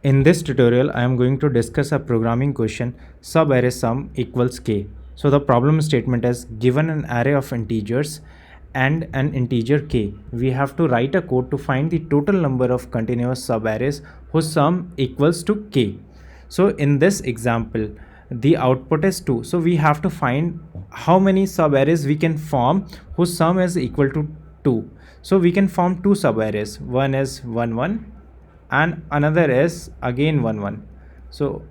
In this tutorial, I am going to discuss a programming question subarray sum equals k. So the problem statement is given an array of integers and an integer k. We have to write a code to find the total number of continuous subarrays whose sum equals to k. So in this example, the output is 2. So we have to find how many subarrays we can form whose sum is equal to 2. So we can form two subarrays. One is 1 1 and another is again 1 1. So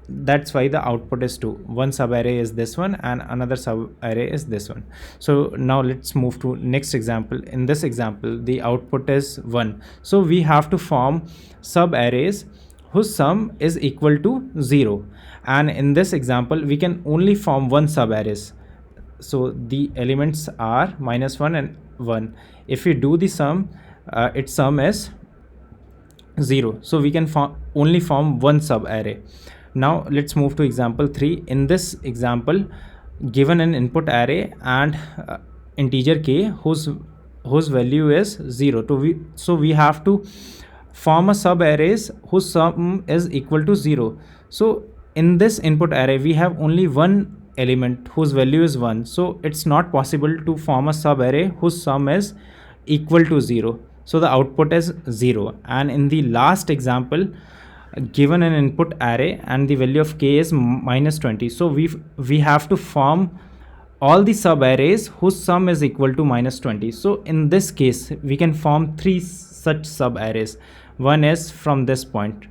that's why the output is 2. One subarray is this one and another subarray is this one. So now let's move to next example. In this example, the output is 1. So we have to form subarrays whose sum is equal to 0, and in this example we can only form one subarrays. So the elements are -1 and 1. If we do the sum, its sum is 0, so we can only form one subarray. Now let's move to example 3. In this example, given an input array and integer k whose value is 0, so we have to form a subarrays whose sum is equal to 0. So in this input array we have only one element whose value is 1, so it's not possible to form a subarray whose sum is equal to 0. So the output is 0. And in the last example, given an input array and the value of k is -20, so we have to form all the subarrays whose sum is equal to -20. So in this case we can form three such subarrays. One is from this point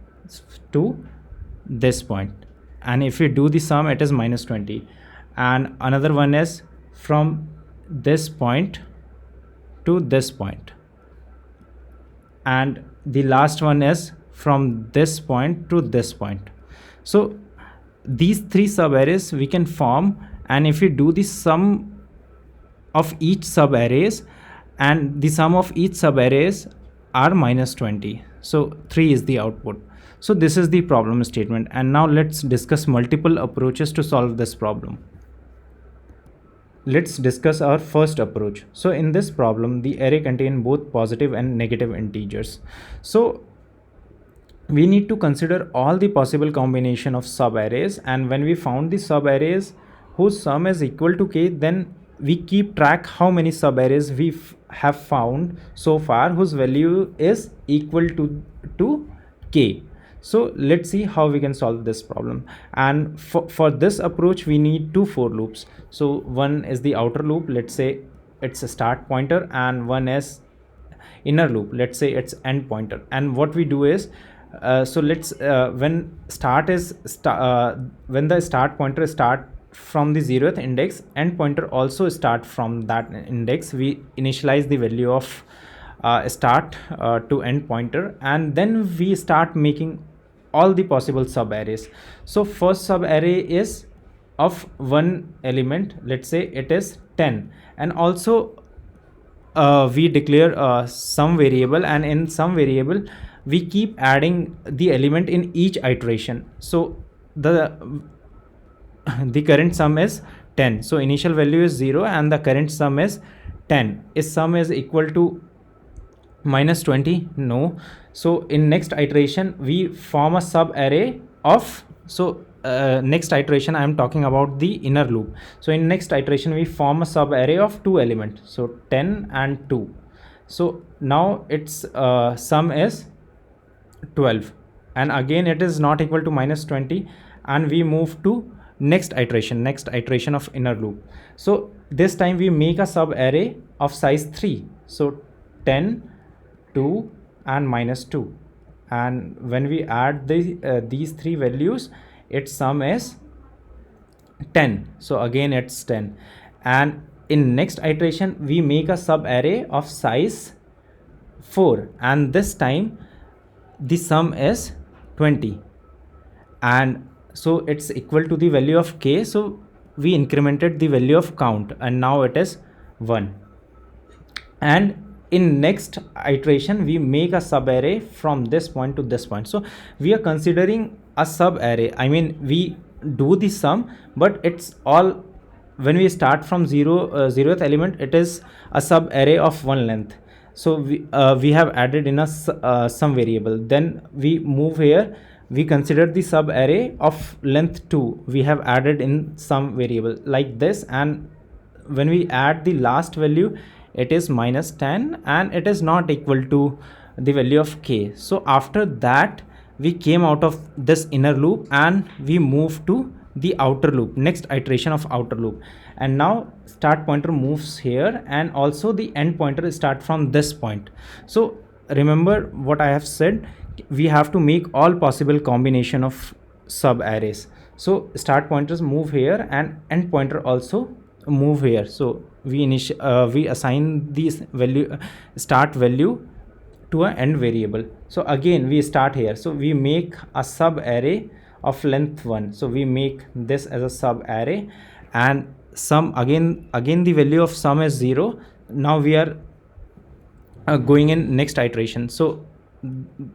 to this point, and if we do the sum it is -20, and another one is from this point to this point, and the last one is from this point to this point. So these three subarrays we can form, and if we do the sum of each subarrays, and the sum of each subarrays are -20, so 3 is the output. So this is the problem statement, and now let's discuss multiple approaches to solve this problem. Let's discuss our first approach. So in this problem, the array contains both positive and negative integers. So we need to consider all the possible combination of subarrays, and when we found the subarrays whose sum is equal to k, then we keep track how many subarrays we have found so far whose value is equal to k. So let's see how we can solve this problem. And for this approach we need two for loops. So one is the outer loop, let's say it's a start pointer, and one is inner loop, let's say it's end pointer. And what we do is, so let's when the start pointer start from the 0th index, end pointer also start from that index. We initialize the value of start to end pointer, and then we start making all the possible subarrays. So first subarray is of one element, let's say it is 10, and also we declare some variable, and in some variable we keep adding the element in each iteration. So the current sum is 10, so initial value is 0 and the current sum is 10. Is sum is equal to -20? No. So in next iteration we form a subarray of, so next iteration I am talking about the inner loop. So in next iteration we form a subarray of two elements, so 10 and 2. So now its sum is 12, and again it is not equal to -20, and we move to next iteration of inner loop. So this time we make a subarray of size 3, so 10, 2 and -2, and when we add these three values, its sum is 10, so again it's 10. And in next iteration we make a subarray of size 4, and this time the sum is 20, and so it's equal to the value of k. So we incremented the value of count, and now it is 1. And in next iteration we make a subarray from this point to this point. So we are considering a subarray, I mean we do the sum, but it's all, when we start from 0th element, it is a subarray of one length. So we have added in a sum variable. Then we move here, we consider the sub array of length 2, we have added in some variable like this, and when we add the last value, it is minus 10 and it is not equal to the value of k. So after that we came out of this inner loop and we move to the outer loop, next iteration of outer loop. And now start pointer moves here, and also the end pointer start from this point. So remember what I have said, we have to make all possible combination of sub arrays. So start pointers move here and end pointer also move here. So we assign this value, start value to a end variable. So again we start here, so we make a sub array of length 1. So we make this as a sub array, and sum, again the value of sum is 0. Now we are going in next iteration. So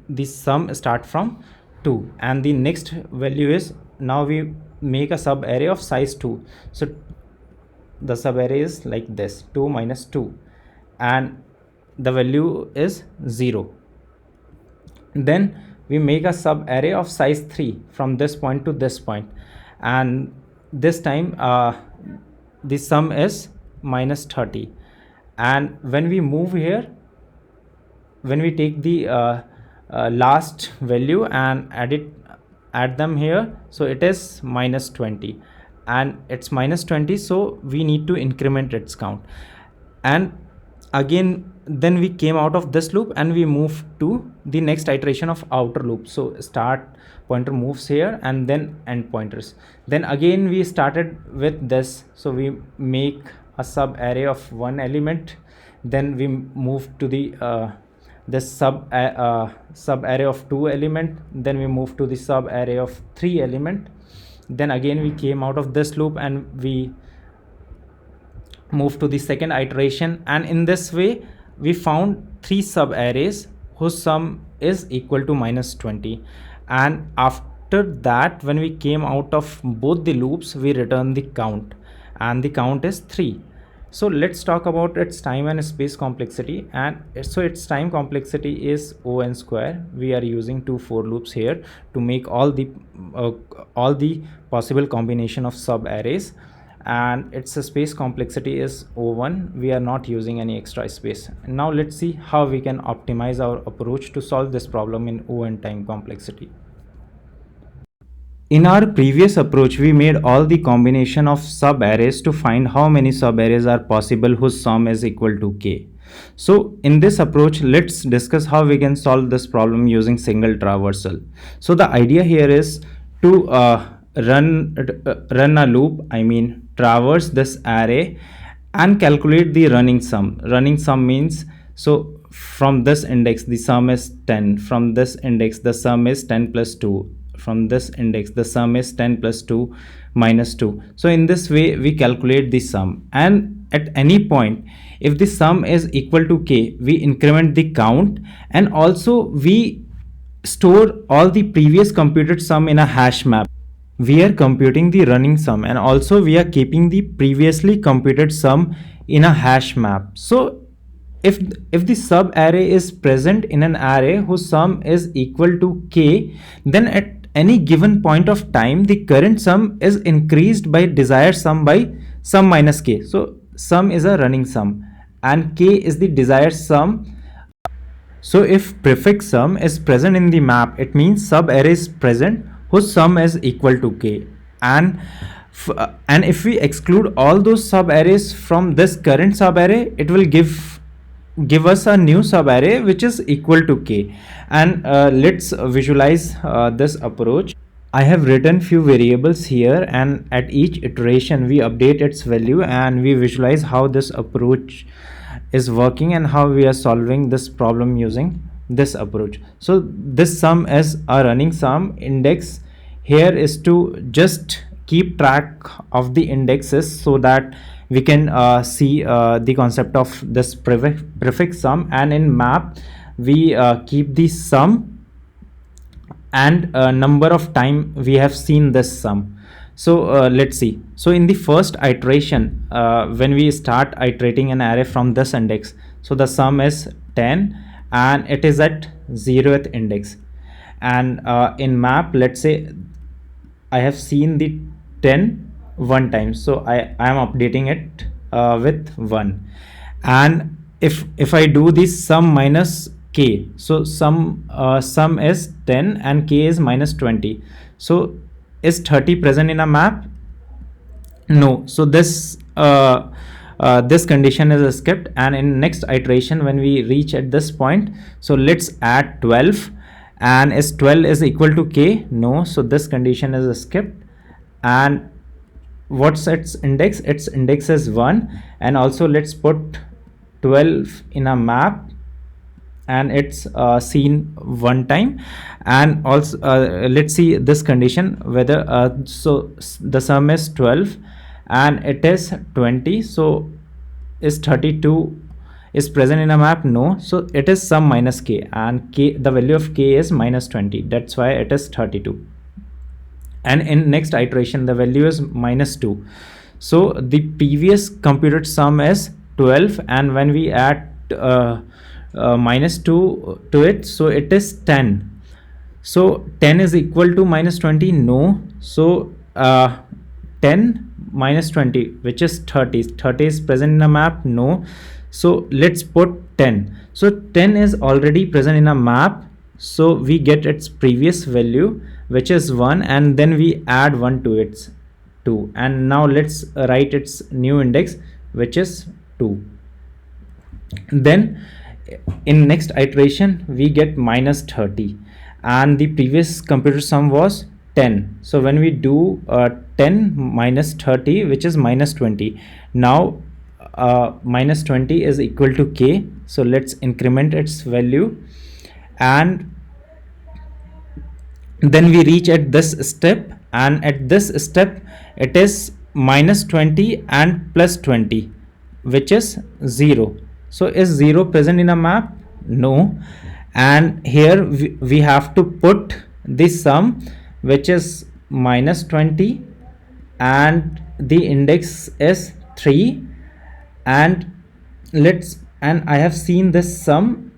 the sum start from 2, and the next value is, now we make a sub array of size 2. So the sub array is like this, 2 minus 2, and the value is 0. Then we make a sub array of size 3 from this point to this point, and this time the sum is minus 30. And when we move here, when we take the last value and add them here, so it is minus 20, and it's minus 20, so we need to increment its count. And again then we came out of this loop and we move to the next iteration of outer loop. So start pointer moves here and then end pointers. Then again we started with this, so we make a sub array of 1 element. Then we move to the this sub array of 2 element. Then we move to the sub array of 3 element. Then again we came out of this loop and we move to the second iteration, and in this way we found 3 sub arrays whose sum is equal to minus 20. And after that, when we came out of both the loops, we return the count, and the count is 3. So let's talk about its time and space complexity. And so its time complexity is O(n) square. We are using 2 for loops here to make all the possible combination of sub arrays. And its space complexity is O1. We are not using any extra space. Now let's see how we can optimize our approach to solve this problem in O(n) time complexity. In our previous approach, we made all the combination of sub arrays to find how many sub arrays are possible whose sum is equal to k. So in this approach, let's discuss how we can solve this problem using single traversal. So the idea here is to run a loop, traverse this array and calculate the running sum. Running sum means, so from this index the sum is 10, from this index the sum is 10 plus 2, from this index the sum is 10 plus 2 minus 2. So in this way we calculate the sum, and at any point if the sum is equal to k, we increment the count, and also we store all the previous computed sum in a hash map. We are computing the running sum, and also we are keeping the previously computed sum in a hash map. So if the sub array is present in an array whose sum is equal to k, then at any given point of time the current sum is increased by desired sum by sum minus k. So sum is a running sum and k is the desired sum. So if prefix sum is present in the map, it means sub array is present whose sum is equal to k. And if we exclude all those sub arrays from this current sub array, it will give us a new sub array which is equal to k. And let's visualize this approach. I have written few variables here, and at each iteration we update its value and we visualize how this approach is working and how we are solving this problem using this approach. So this sum is a running sum. Index here is to just keep track of the indexes so that we can see the concept of this prefix sum, and in map we keep the sum and number of time we have seen this sum. So let's see. So in the first iteration, when we start iterating an array from this index, so the sum is 10 and it is at 0th index. And in map, let's say I have seen the 10 one time, so I am updating it with 1. And if I do this sum minus k, so sum is 10 and k is minus 20. So is 30 present in a map? No. So this condition is skipped, and in next iteration when we reach at this point, so let's add 12. And is 12 is equal to k? No. So this condition is skipped. And what's its index? Its index is 1. And also let's put 12 in a map, and it's seen one time. And also let's see this condition whether the sum is 12 and it is 20. So is 32 is present in a map? No. So it is sum minus k, and k, the value of k is minus 20. That's why it is 32. And in next iteration the value is minus 2. So the previous computed sum is 12, and when we add minus 2 to it, so it is 10. So 10 is equal to minus 20? No. So 10 minus 20, which is 30. 30 is present in a map? No. So let's put 10. So 10 is already present in a map, so we get its previous value, which is 1, and then we add 1 to its 2. And now let's write its new index, which is 2. Then in next iteration we get minus 30, and the previous computed sum was 10. So when we do 10 minus 30, which is minus 20, now minus 20 is equal to k. So let's increment its value, and then we reach at this step, and at this step it is minus 20 and plus 20, which is 0. So is 0 present in a map? No. And here we have to put the sum, which is minus 20, and the index is 3. And I have seen this sum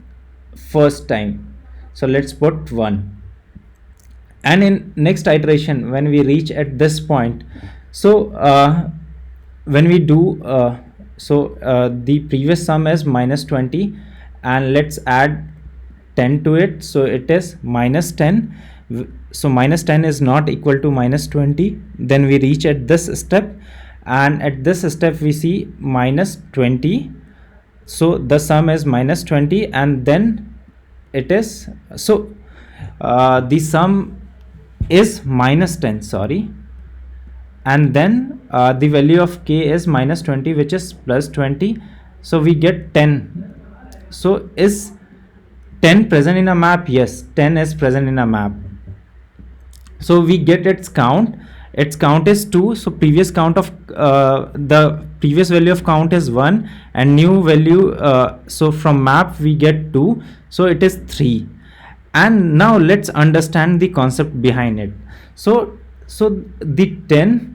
first time, so let's put 1. And in next iteration when we reach at this point, so when we do the previous sum is minus 20, and let's add 10 to it, so it is minus 10. So minus 10 is not equal to minus 20. Then we reach at this step, and at this step we see minus 20. So the sum is minus 20, and then it is, so the sum is minus 10, sorry, and then the value of k is minus 20, which is plus 20. So we get 10. So is 10 present in a map? Yes, 10 is present in a map. So we get its count. Its count is 2. So previous count of the previous value of count is 1, and new value, so from map we get 2, so it is 3. And now let's understand the concept behind it. So the 10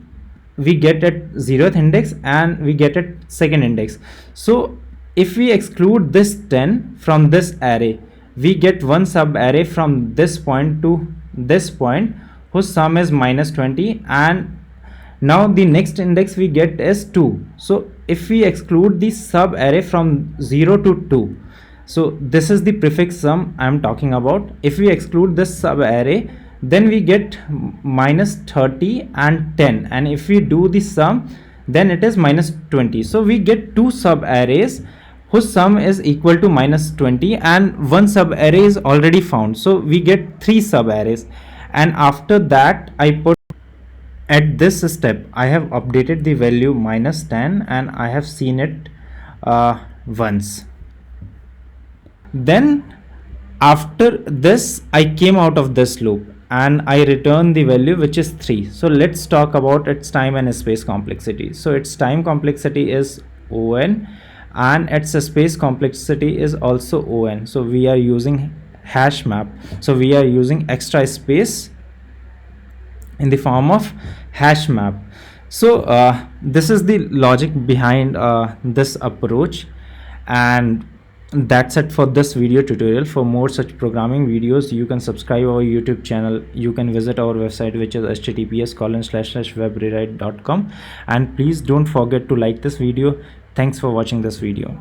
we get at 0th index, and we get at second index. So if we exclude this 10 from this array, we get one sub array from this point to this point, whose sum is minus 20, and now the next index we get is 2. So if we exclude the sub array from 0 to 2, so this is the prefix sum I am talking about. If we exclude this sub array, then we get minus 30 and 10, and if we do the sum, then it is minus 20. So we get two sub arrays whose sum is equal to minus 20, and one sub array is already found, so we get 3 sub arrays. And after that I put at this step, I have updated the value minus 10, and I have seen it once. Then after this I came out of this loop, and I return the value, which is 3. So let's talk about its time and space complexity. So its time complexity is O(n), and its space complexity is also O(n). So we are using hash map, so we are using extra space in the form of hash map. So this is the logic behind this approach. And That's it for this video tutorial. For more such programming videos, you can subscribe our YouTube channel. You can visit our website, which is https://webrewrite.com, and please don't forget to like this video. Thanks for watching this video.